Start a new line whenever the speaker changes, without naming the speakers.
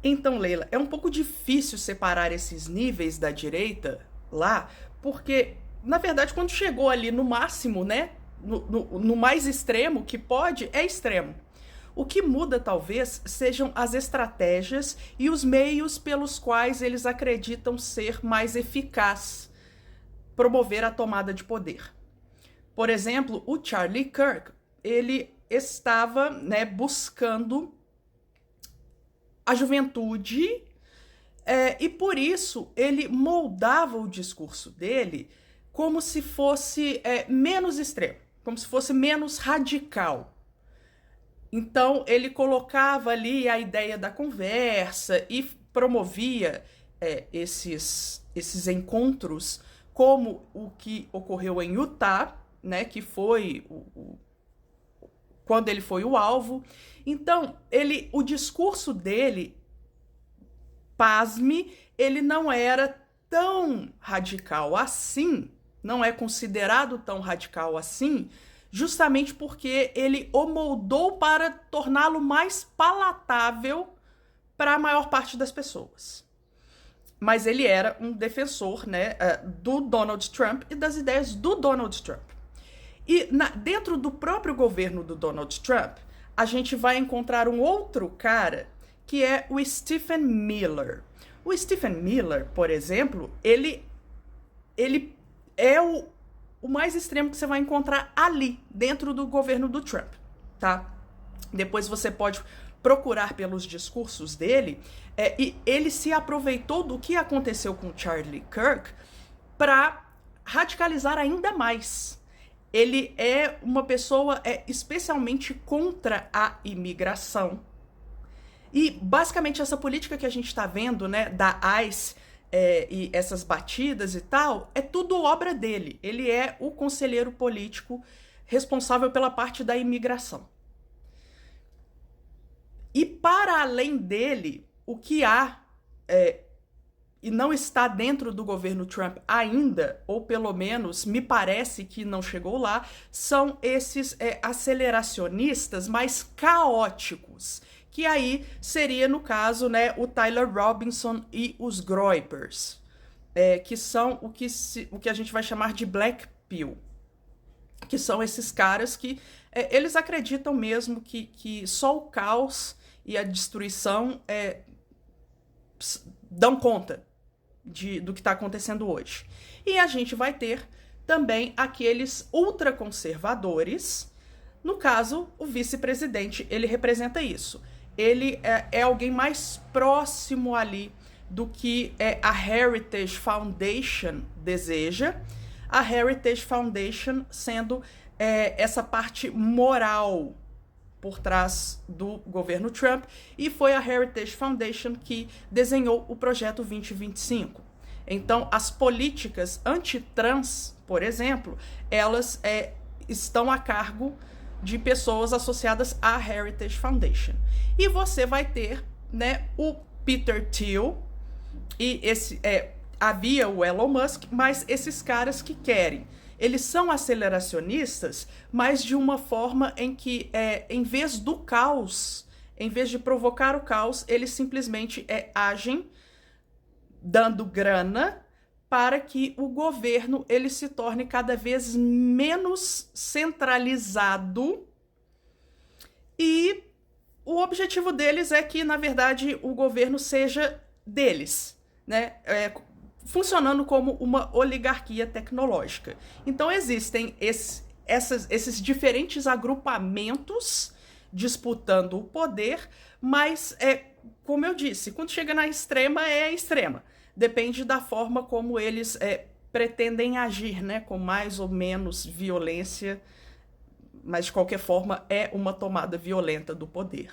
Então, Leila, é um pouco difícil separar esses níveis da direita lá, porque, na verdade, quando chegou ali no máximo, né, no mais extremo que pode, é extremo. O que muda, talvez, sejam as estratégias e os meios pelos quais eles acreditam ser mais eficaz promover a tomada de poder. Por exemplo, o Charlie Kirk, ele estava, né, buscando a juventude, e por isso ele moldava o discurso dele como se fosse menos extremo, como se fosse menos radical. Então ele colocava ali a ideia da conversa e promovia esses encontros, como o que ocorreu em Utah, né, que foi quando ele foi o alvo. Então, o discurso dele, pasme, ele não era tão radical assim, não é considerado tão radical assim, justamente porque ele o moldou para torná-lo mais palatável para a maior parte das pessoas. Mas ele era um defensor, né, do Donald Trump e das ideias do Donald Trump. E dentro do próprio governo do Donald Trump, a gente vai encontrar um outro cara que é o Stephen Miller. O Stephen Miller, por exemplo, ele é o mais extremo que você vai encontrar ali, dentro do governo do Trump, tá? Depois você pode procurar pelos discursos dele, e ele se aproveitou do que aconteceu com Charlie Kirk para radicalizar ainda mais. Ele é uma pessoa especialmente contra a imigração. E, basicamente, essa política que a gente está vendo, né, da ICE e essas batidas e tal, é tudo obra dele. Ele é o conselheiro político responsável pela parte da imigração. E, para além dele, o que há e não está dentro do governo Trump ainda, ou pelo menos me parece que não chegou lá, são esses aceleracionistas mais caóticos, que aí seria, no caso, né, o Tyler Robinson e os Groypers, que são o que a gente vai chamar de Black Pill, que são esses caras que eles acreditam mesmo que só o caos e a destruição dão conta do que está acontecendo hoje. E a gente vai ter também aqueles ultraconservadores. No caso, o vice-presidente, ele representa isso. Ele é alguém mais próximo ali do que a Heritage Foundation deseja. A Heritage Foundation sendo essa parte moral por trás do governo Trump, e foi a Heritage Foundation que desenhou o Projeto 2025. Então, as políticas anti-trans, por exemplo, elas estão a cargo de pessoas associadas à Heritage Foundation. E você vai ter, né, o Peter Thiel, e havia o Elon Musk, mas esses caras que querem. Eles são aceleracionistas, mas de uma forma em que, em vez do caos, em vez de provocar o caos, eles simplesmente agem dando grana para que o governo ele se torne cada vez menos centralizado, e o objetivo deles é que, na verdade, o governo seja deles, né? Funcionando como uma oligarquia tecnológica. Então existem esses diferentes agrupamentos disputando o poder, mas, como eu disse, quando chega na extrema, é extrema. Depende da forma como eles pretendem agir, né? Com mais ou menos violência, mas de qualquer forma é uma tomada violenta do poder.